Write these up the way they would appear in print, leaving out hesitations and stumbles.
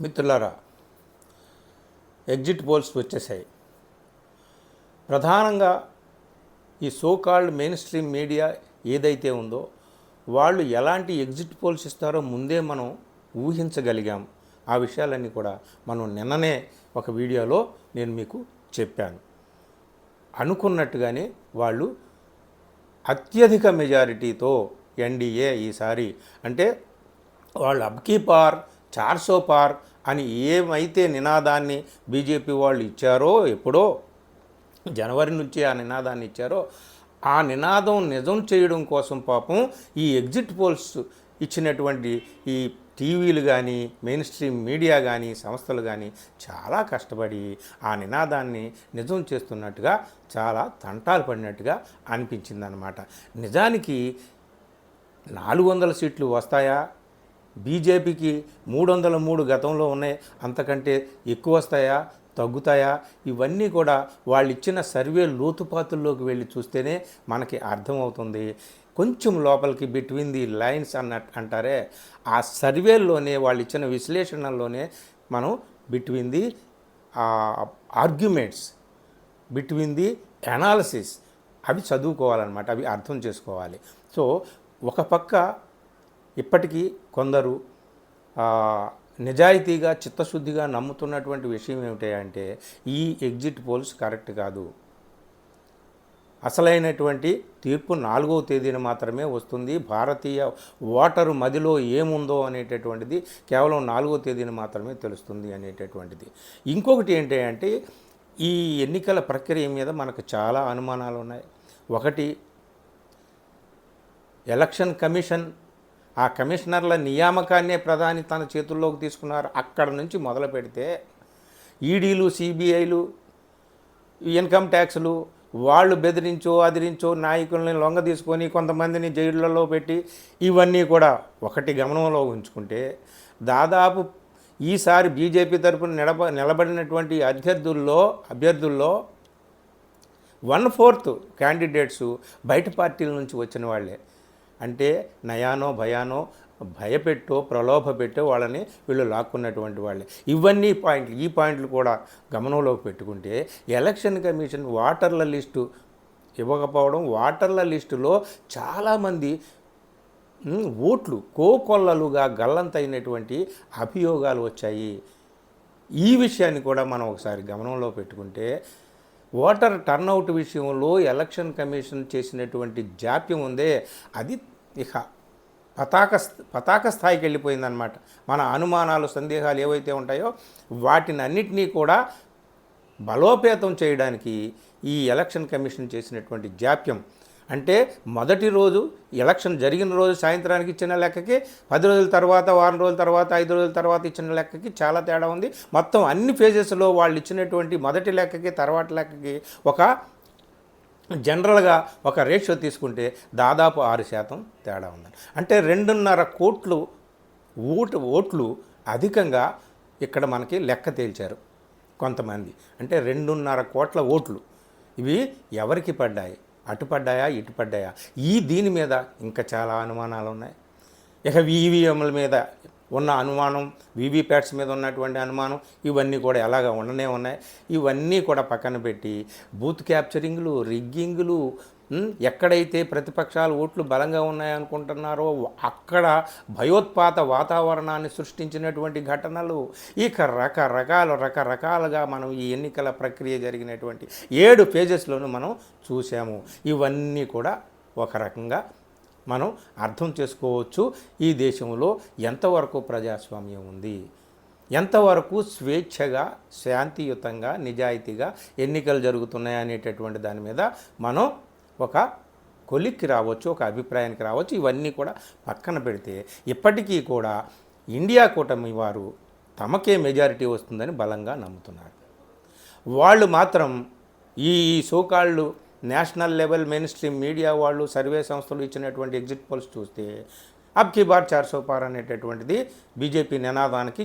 మిత్రులారా, exit polls వచ్చేసాయి. ప్రధానంగా ఈ సోకాల్డ్ మెయిన్ స్ట్రీమ్ మీడియా ఏదైతే ఉందో వాళ్ళు ఎలాంటి ఎగ్జిట్ పోల్స్ ఇస్తారో ముందే మనం ఊహించగలిగాం. ఆ విషయాలన్నీ కూడా మనం నిన్ననే ఒక వీడియోలో నేను మీకు చెప్పాను. అనుకున్నట్టుగానే వాళ్ళు అత్యధిక మెజారిటీతో ఎన్డీఏ ఈసారి అంటే వాళ్ళు అబ్కీ పార్ 400 పార్ అని ఏమైతే నినాదాన్ని బీజేపీ వాళ్ళు ఇచ్చారో, ఎప్పుడో జనవరి నుంచి ఆ నినాదాన్ని ఇచ్చారో, ఆ నినాదం నిజం చేయడం కోసం పాపం ఈ ఎగ్జిట్ పోల్స్ ఇచ్చినటువంటి ఈ టీవీలు కానీ, మెయిన్ స్ట్రీమ్ మీడియా కానీ, సంస్థలు కానీ చాలా కష్టపడి ఆ నినాదాన్ని నిజం చేస్తున్నట్టుగా, చాలా తంటాలు పడినట్టుగా అనిపించిందనమాట. నిజానికి 400 సీట్లు వస్తాయా? బీజేపీకి 303 గతంలో ఉన్నాయి, అంతకంటే ఎక్కువ వస్తాయా, తగ్గుతాయా? ఇవన్నీ కూడా వాళ్ళు ఇచ్చిన సర్వే లోతుపాతుల్లోకి వెళ్ళి చూస్తేనే మనకి అర్థమవుతుంది. కొంచెం లోపలికి బిట్వీన్ ది లైన్స్ అంటారే, ఆ సర్వేల్లోనే వాళ్ళు ఇచ్చిన విశ్లేషణల్లోనే మనం between the arguments, between the analysis అవి చదువుకోవాలన్నమాట, అవి అర్థం చేసుకోవాలి. సో ఒక పక్క ఇప్పటికీ కొందరు నిజాయితీగా చిత్తశుద్ధిగా నమ్ముతున్నటువంటి విషయం ఏమిటంటే ఈ ఎగ్జిట్ పోల్స్ కరెక్ట్ కాదు, అసలైనటువంటి తీర్పు 4వ తేదీన మాత్రమే వస్తుంది, భారతీయ ఓటరు మదిలో ఏముందో అనేటటువంటిది కేవలం 4వ తేదీన మాత్రమే తెలుస్తుంది అనేటటువంటిది. ఇంకొకటి ఏంటంటే ఈ ఎన్నికల ప్రక్రియ మీద మనకు చాలా అనుమానాలు ఉన్నాయి. ఒకటి, ఎలక్షన్ కమిషన్ ఆ కమిషనర్ల నియామకాన్నే ప్రధాని తన చేతుల్లోకి తీసుకున్నారు. అక్కడ నుంచి మొదలు పెడితే ఈడీలు, సిబిఐలు, ఇన్కమ్ ట్యాక్స్లు వాళ్ళు బెదిరించో అదిరించో నాయకుల్ని లొంగ తీసుకొని కొంతమందిని జైళ్ళలో పెట్టి ఇవన్నీ కూడా ఒకటి గమనంలో ఉంచుకుంటే, దాదాపు ఈసారి బీజేపీ తరపున నిలబడినటువంటి అభ్యర్థుల్లో 1/4 క్యాండిడేట్స్ బయట పార్టీల నుంచి వచ్చిన వాళ్ళే. అంటే నయానో భయానో భయపెట్టో ప్రలోభ పెట్టో వాళ్ళని వీళ్ళు లాక్కున్నటువంటి వాళ్ళే. ఇవన్నీ పాయింట్లు, ఈ పాయింట్లు కూడా గమనంలోకి పెట్టుకుంటే ఎలక్షన్ కమిషన్ ఓటర్ల లిస్టు ఇవ్వకపోవడం, ఓటర్ల లిస్టులో చాలామంది ఓట్లు కోకొల్లలుగా గల్లంతైనటువంటి అభియోగాలు వచ్చాయి. ఈ విషయాన్ని కూడా మనం ఒకసారి గమనంలో పెట్టుకుంటే ఓటర్ టర్నౌట్ విషయంలో ఎలక్షన్ కమిషన్ చేసినటువంటి జాప్యం ఉందే, అది ఇక పతాక స్థాయికి వెళ్ళిపోయిందనమాట. మన అనుమానాలు, సందేహాలు ఏవైతే ఉంటాయో వాటిని అన్నిటినీ కూడా బలోపేతం చేయడానికి ఈ ఎలక్షన్ కమిషన్ చేసినటువంటి జాప్యం, అంటే మొదటి రోజు ఎలక్షన్ జరిగిన రోజు సాయంత్రానికి ఇచ్చిన లెక్కకి 10 రోజుల తర్వాత, వారం రోజుల తర్వాత, 5 రోజుల తర్వాత ఇచ్చిన లెక్కకి చాలా తేడా ఉంది. మొత్తం అన్ని ఫేజెస్లో వాళ్ళు ఇచ్చినటువంటి మొదటి లెక్కకి తర్వాత లెక్కకి ఒక జనరల్గా ఒక రేషియో తీసుకుంటే దాదాపు 6% తేడా ఉంది. అంటే 2.5 కోట్ల ఓట్లు అధికంగా ఇక్కడ మనకి లెక్క తేల్చారు కొంతమంది. అంటే 2.5 కోట్ల ఓట్లు ఇవి ఎవరికి పడ్డాయి? అటు పడ్డాయా, ఇటు పడ్డాయా? దీని మీద ఇంకా చాలా అనుమానాలు ఉన్నాయి. ఇక ఈవీఎంల మీద ఉన్న అనుమానం, వీవీప్యాట్స్ మీద ఉన్నటువంటి అనుమానం, ఇవన్నీ కూడా ఎలాగ ఉండనే ఉన్నాయి. ఇవన్నీ కూడా పక్కన పెట్టి బూత్ క్యాప్చరింగ్లు, రిగ్గింగ్లు, ఎక్కడైతే ప్రతిపక్షాలు ఓట్లు బలంగా ఉన్నాయనుకుంటున్నారో అక్కడ భయోత్పాత వాతావరణాన్ని సృష్టించినటువంటి ఘటనలు, ఇక రకరకాలుగా మనం ఈ ఎన్నికల ప్రక్రియ జరిగినటువంటి 7 ఫేజెస్లోనూ మనం చూసాము. ఇవన్నీ కూడా ఒక రకంగా మనం అర్థం చేసుకోవచ్చు. ఈ దేశంలో ఎంతవరకు ప్రజాస్వామ్యం ఉంది, ఎంతవరకు స్వేచ్ఛగా, శాంతియుతంగా, నిజాయితీగా ఎన్నికలు జరుగుతున్నాయి అనేటటువంటి దాని మీద మనం ఒక కొలిక్కి రావచ్చు, ఒక అభిప్రాయానికి రావచ్చు. ఇవన్నీ కూడా పక్కన పెడితే ఇప్పటికీ కూడా ఇండియా కూటమి వారు తమకే మెజారిటీ వస్తుందని బలంగా నమ్ముతున్నారు. వాళ్ళు మాత్రం ఈ సోకాళ్ళు national level main stream media వాళ్ళు, సర్వే సంస్థలు ఇచ్చినటువంటి ఎగ్జిట్ పోల్స్ చూస్తే అబ్కీ బార్ 400 పార్ అనేటటువంటిది బీజేపీ నినాదానికి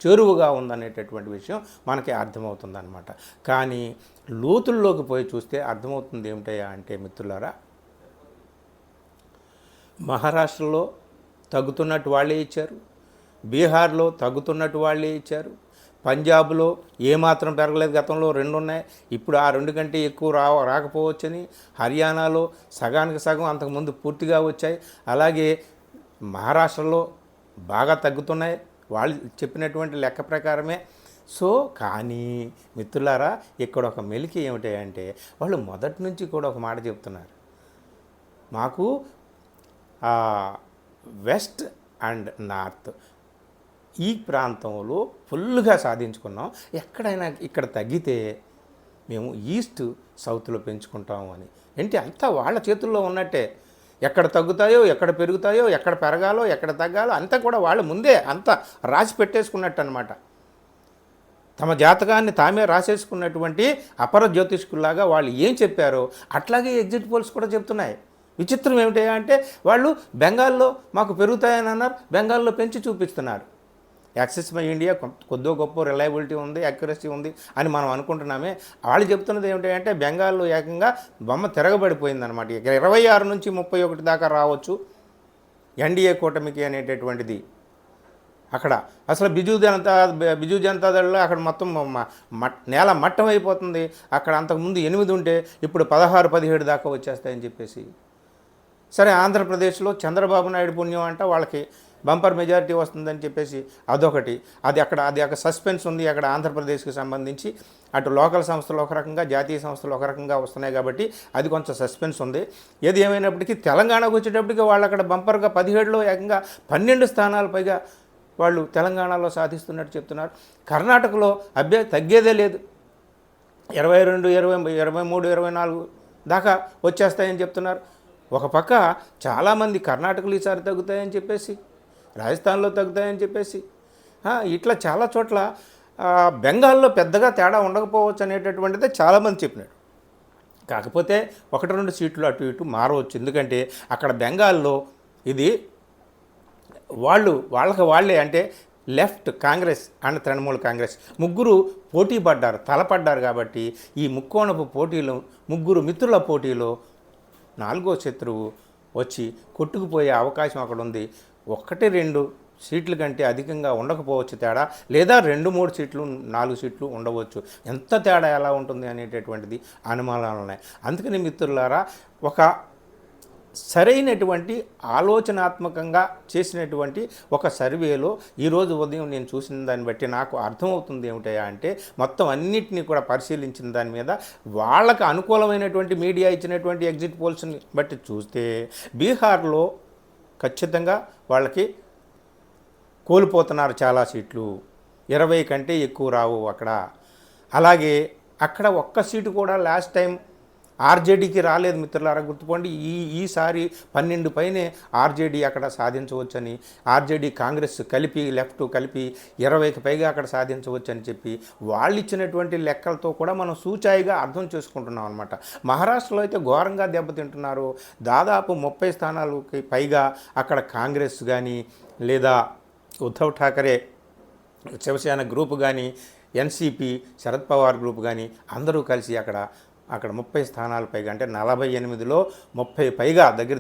చేరువుగా ఉందనేటటువంటి విషయం మనకి అర్థమవుతుందన్నమాట. కానీ లోతుల్లోకి పోయి చూస్తే అర్థమవుతుంది ఏమిటయ్యా అంటే మిత్రులారా, మహారాష్ట్రలో తగ్గుతున్నట్టు వాళ్ళే ఇచ్చారు, బీహార్లో తగ్గుతున్నట్టు వాళ్ళే ఇచ్చారు. పంజాబ్లో ఏమాత్రం పెరగలేదు, గతంలో 2 ఉన్నాయి, ఇప్పుడు ఆ 2 కంటే ఎక్కువ రాకపోవచ్చని. హర్యానాలో సగానికి సగం అంతకుముందు పూర్తిగా వచ్చాయి. అలాగే మహారాష్ట్రలో బాగా తగ్గుతున్నాయి వాళ్ళు చెప్పినటువంటి లెక్క ప్రకారమే. సో కానీ మిత్రులారా, ఇక్కడ ఒక మెలిక ఏమిటంటే వాళ్ళు మొదటి నుంచి కూడా ఒక మాట చెప్తున్నారు, మాకు వెస్ట్ అండ్ నార్త్ ఈ ప్రాంతంలో ఫుల్గా సాధించుకున్నాం, ఎక్కడైనా ఇక్కడ తగ్గితే మేము ఈస్ట్ సౌత్లో పెంచుకుంటాము అని. ఏంటి అంతా వాళ్ళ చేతుల్లో ఉన్నట్టే. ఎక్కడ తగ్గుతాయో, ఎక్కడ పెరుగుతాయో, ఎక్కడ పెరగాలో, ఎక్కడ తగ్గాలో అంతా కూడా వాళ్ళు ముందే అంతా రాసి పెట్టేసుకున్నట్టు అనమాట. తమ జాతకాన్ని తామే రాసేసుకున్నటువంటి అపర జ్యోతిష్కుల్లాగా వాళ్ళు ఏం చెప్పారో అట్లాగే ఎగ్జిట్ పోల్స్ కూడా చెప్తున్నాయి. విచిత్రం ఏమిటంటే వాళ్ళు బెంగాల్లో మాకు పెరుగుతాయని అన్నారు, బెంగాల్లో పెంచి చూపిస్తున్నారు. యాక్సిస్ మై ఇండియా కొద్దో గొప్ప రిలయబిలిటీ ఉంది, అక్యురసీ ఉంది అని మనం అనుకుంటున్నామే. వాళ్ళు చెప్తున్నది ఏమిటంటే బెంగాల్లో ఏకంగా బొమ్మ తిరగబడిపోయిందనమాట. 26 నుంచి 31 దాకా రావచ్చు ఎన్డీఏ కూటమికి అనేటటువంటిది. అక్కడ అసలు బిజు జనతాదళ్లో అక్కడ మొత్తం నేల మట్టం అయిపోతుంది. అక్కడ అంతకుముందు 8 ఉంటే ఇప్పుడు 16, 17 దాకా వచ్చేస్తాయని చెప్పేసి. సరే, ఆంధ్రప్రదేశ్లో చంద్రబాబు నాయుడు పుణ్యం అంట వాళ్ళకి బంపర్ మెజారిటీ వస్తుందని చెప్పేసి అదొకటి. అది అక్కడ సస్పెన్స్ ఉంది. అక్కడ ఆంధ్రప్రదేశ్కి సంబంధించి అటు లోకల్ సంస్థలు ఒక రకంగా, జాతీయ సంస్థలు ఒక రకంగా వస్తున్నాయి కాబట్టి అది కొంచెం సస్పెన్స్ ఉంది. ఏది ఏమైనప్పటికీ తెలంగాణకు వచ్చేటప్పటికి వాళ్ళు అక్కడ బంపర్గా 17లో ఏకంగా 12 స్థానాలు పైగా వాళ్ళు తెలంగాణలో సాధిస్తున్నట్టు చెప్తున్నారు. కర్ణాటకలో తగ్గేదే లేదు, 22, 20, 23, 24 దాకా వచ్చేస్తాయని చెప్తున్నారు. ఒక పక్క చాలామంది కర్ణాటకలో ఈసారి తగ్గుతాయని చెప్పేసి, రాజస్థాన్లో తగ్గుతాయని చెప్పేసి, ఇట్లా చాలా చోట్ల బెంగాల్లో పెద్దగా తేడా ఉండకపోవచ్చు అనేటటువంటిదే చాలామంది చెప్పినాడు. కాకపోతే 1-2 సీట్లు అటు ఇటు మారవచ్చు. ఎందుకంటే అక్కడ బెంగాల్లో ఇది వాళ్ళే అంటే లెఫ్ట్ కాంగ్రెస్ అండ్ తృణమూల్ కాంగ్రెస్ ముగ్గురు పోటీ పడ్డారు, తలపడ్డారు. కాబట్టి ఈ ముక్కోణపు పోటీలో, ముగ్గురు మిత్రుల పోటీలో 4వ శత్రువు వచ్చి కొట్టుకుపోయే అవకాశం అక్కడ ఉంది. 1-2 సీట్ల కంటే అధికంగా ఉండకపోవచ్చు తేడా, లేదా 2-3 సీట్లు, 4 సీట్లు ఉండవచ్చు. ఎంత తేడా ఎలా ఉంటుంది అనేటటువంటిది అనుమానాలు ఉన్నాయి. అందుకని మిత్రులారా, ఒక సరైనటువంటి ఆలోచనాత్మకంగా చేసినటువంటి ఒక సర్వేలో ఈరోజు ఉదయం నేను చూసిన దాన్ని బట్టి నాకు అర్థమవుతుంది ఏమిటయా అంటే, మొత్తం అన్నిటినీ కూడా పరిశీలించిన దాని మీద వాళ్ళకు అనుకూలమైనటువంటి మీడియా ఇచ్చినటువంటి ఎగ్జిట్ పోల్స్ని బట్టి చూస్తే బీహార్లో ఖచ్చితంగా వాళ్ళకి కోల్పోతున్నారు చాలా సీట్లు, 20 కంటే ఎక్కువ రావు అక్కడ. అలాగే అక్కడ ఒక్క సీటు కూడా లాస్ట్ టైం ఆర్జేడీకి రాలేదు మిత్రులారా, గుర్తుపోండి. ఈసారి 12 పైనే ఆర్జేడీ అక్కడ సాధించవచ్చని, ఆర్జేడీ కాంగ్రెస్ కలిపి లెఫ్ట్ కలిపి 20కి పైగా అక్కడ సాధించవచ్చని చెప్పి వాళ్ళు ఇచ్చినటువంటి లెక్కలతో కూడా మనం సూచాయిగా అర్థం చేసుకుంటున్నాం అనమాట. మహారాష్ట్రలో అయితే ఘోరంగా దెబ్బతింటున్నారు. దాదాపు 30 స్థానాలకి పైగా అక్కడ కాంగ్రెస్ కానీ, లేదా ఉద్ధవ్ ఠాకరే శివసేన గ్రూప్ కానీ, ఎన్సీపీ శరద్ పవార్ గ్రూప్ కానీ అందరూ కలిసి అక్కడ 30 స్థానాలు పైగా, అంటే 48లో 30 పైగా, దగ్గర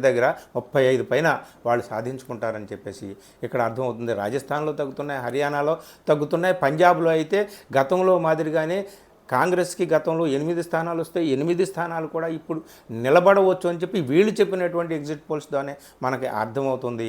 35 పైన వాళ్ళు సాధించుకుంటారని చెప్పేసి ఇక్కడ అర్థమవుతుంది. రాజస్థాన్లో తగ్గుతున్నాయి, హర్యానాలో తగ్గుతున్నాయి. పంజాబ్లో అయితే గతంలో మాదిరిగానే కాంగ్రెస్కి గతంలో 8 స్థానాలు వస్తే 8 స్థానాలు కూడా ఇప్పుడు నిలబడవచ్చు అని చెప్పి వీళ్ళు చెప్పినటువంటి ఎగ్జిట్ పోల్స్ ద్వారానే మనకి అర్థమవుతుంది.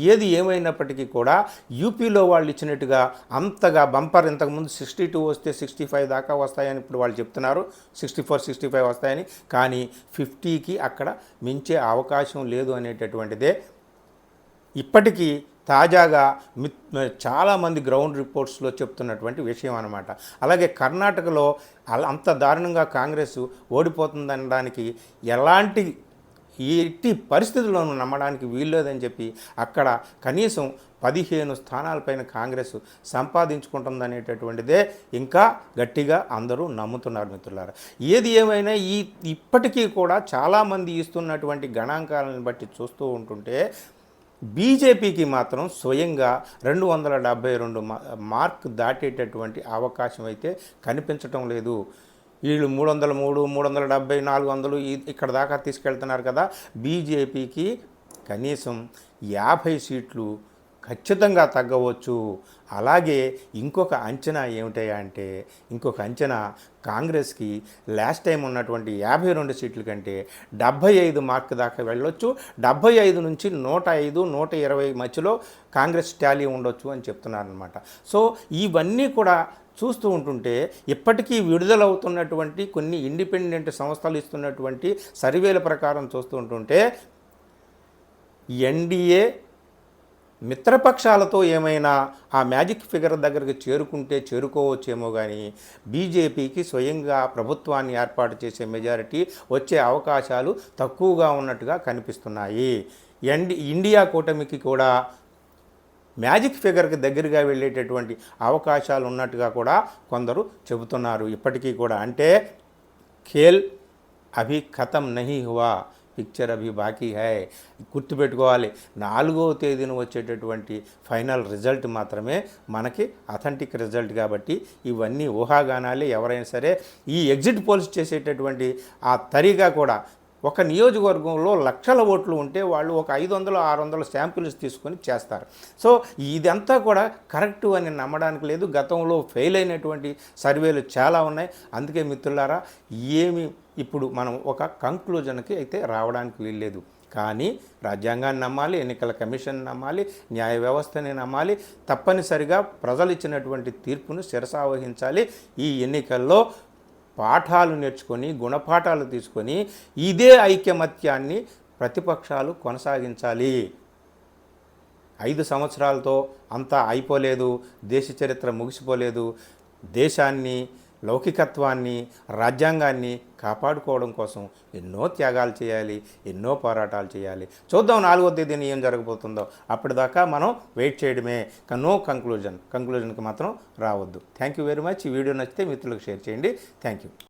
ఏది ఏమైనప్పటికీ కూడా యూపీలో వాళ్ళు ఇచ్చినట్టుగా అంతగా బంపర్, ఇంతకుముందు 62 వస్తే 65 దాకా వస్తాయని ఇప్పుడు వాళ్ళు చెప్తున్నారు, 64, 65 వస్తాయని. కానీ 50కి అక్కడ మించే అవకాశం లేదు అనేటటువంటిదే ఇప్పటికీ తాజాగా చాలామంది గ్రౌండ్ రిపోర్ట్స్లో చెప్తున్నటువంటి విషయం అన్నమాట. అలాగే కర్ణాటకలో అంత దారుణంగా కాంగ్రెస్ ఓడిపోతుందనడానికి ఎట్టి పరిస్థితుల్లోనూ నమ్మడానికి వీల్లేదని చెప్పి అక్కడ కనీసం 15 స్థానాలపైన కాంగ్రెస్ సంపాదించుకుంటుందనేటటువంటిదే ఇంకా గట్టిగా అందరూ నమ్ముతున్నారు మిత్రులారా. ఏది ఏమైనా ఇప్పటికీ కూడా చాలామంది ఇస్తున్నటువంటి గణాంకాలను బట్టి చూస్తూ ఉంటుంటే బీజేపీకి మాత్రం స్వయంగా 272 మార్క్ దాటేటటువంటి అవకాశం అయితే కనిపించటం లేదు. వీళ్ళు 303, 370, 400 ఇక్కడ దాకా తీసుకెళ్తున్నారు కదా. బీజేపీకి కనీసం 50 సీట్లు ఖచ్చితంగా తగ్గవచ్చు. అలాగే ఇంకొక అంచనా ఏమిటయ్యా అంటే, ఇంకొక అంచనా కాంగ్రెస్‌కి లాస్ట్ టైం ఉన్నటువంటి 52 సీట్ల కంటే 75 మార్క్ దాకా వెళ్ళొచ్చు. 75 నుంచి 105, 120 మధ్యలో కాంగ్రెస్ టాలీ ఉండొచ్చు అని చెప్తున్నారనమాట. సో ఇవన్నీ కూడా చూస్తూ ఉంటుంటే ఇప్పటికీ విడుదలవుతున్నటువంటి కొన్ని ఇండిపెండెంట్ సంస్థలు ఇస్తున్నటువంటి సర్వేల ప్రకారం చూస్తూ ఉంటుంటే ఎన్డీఏ మిత్రపక్షాలతో ఏమైనా ఆ మ్యాజిక్ ఫిగర్ దగ్గరికి చేరుకుంటే చేరుకోవచ్చేమో కానీ బీజేపీకి స్వయంగా ప్రభుత్వాన్ని ఏర్పాటు చేసే మెజారిటీ వచ్చే అవకాశాలు తక్కువగా ఉన్నట్టుగా కనిపిస్తున్నాయి. ఇండియా కూటమికి కూడా మ్యాజిక్ ఫిగర్కి దగ్గరగా వెళ్ళేటటువంటి అవకాశాలు ఉన్నట్టుగా కూడా కొందరు చెబుతున్నారు ఇప్పటికీ కూడా. అంటే ఖేల్ అభి ఖతం నహీ హువా, పిక్చర్ అభి బాకీ హై. గుర్తుపెట్టుకోవాలి, 4వ తేదీన వచ్చేటటువంటి ఫైనల్ రిజల్ట్ మాత్రమే మనకి అథెంటిక్ రిజల్ట్. కాబట్టి ఇవన్నీ ఊహాగానాలే. ఎవరైనా సరే ఈ ఎగ్జిట్ పోల్స్ చేసేటటువంటి ఆ తరీగా కూడా ఒక నియోజకవర్గంలో లక్షల ఓట్లు ఉంటే వాళ్ళు ఒక 500, 600 శాంపిల్స్ తీసుకొని చేస్తారు. సో ఇదంతా కూడా కరెక్టు అని నమ్మడానికి లేదు. గతంలో ఫెయిల్ అయినటువంటి సర్వేలు చాలా ఉన్నాయి. అందుకే మిత్రులారా, ఇప్పుడు మనం ఒక కంక్లూజన్కి అయితే రావడానికి వీల్లేదు. కానీ రాజ్యాంగాన్ని నమ్మాలి, ఎన్నికల కమిషన్ నమ్మాలి, న్యాయ వ్యవస్థని నమ్మాలి. తప్పనిసరిగా ప్రజలు ఇచ్చినటువంటి తీర్పును శిరసావహించాలి. ఈ ఎన్నికల్లో పాఠాలు నేర్చుకొని, గుణపాఠాలు తీసుకొని ఇదే ఐకమత్యాన్ని ప్రతిపక్షాలు కొనసాగించాలి. 5 సంవత్సరాలతో అంతా అయిపోలేదు, దేశ చరిత్ర ముగిసిపోలేదు. దేశాన్ని, లౌకికత్వాన్ని, రాజ్యాంగాన్ని కాపాడుకోవడం కోసం ఎన్నో త్యాగాలు చేయాలి, ఎన్నో పోరాటాలు చేయాలి. చూద్దాం 4వ తేదీన ఏం జరగబోతుందో. అప్పటిదాకా మనం వెయిట్ చేయడమే. నో కంక్లూజన్కి మాత్రం రావద్దు. Thank you very much. ఈ వీడియో నచ్చితే మిత్రులకు షేర్ చేయండి. Thank you.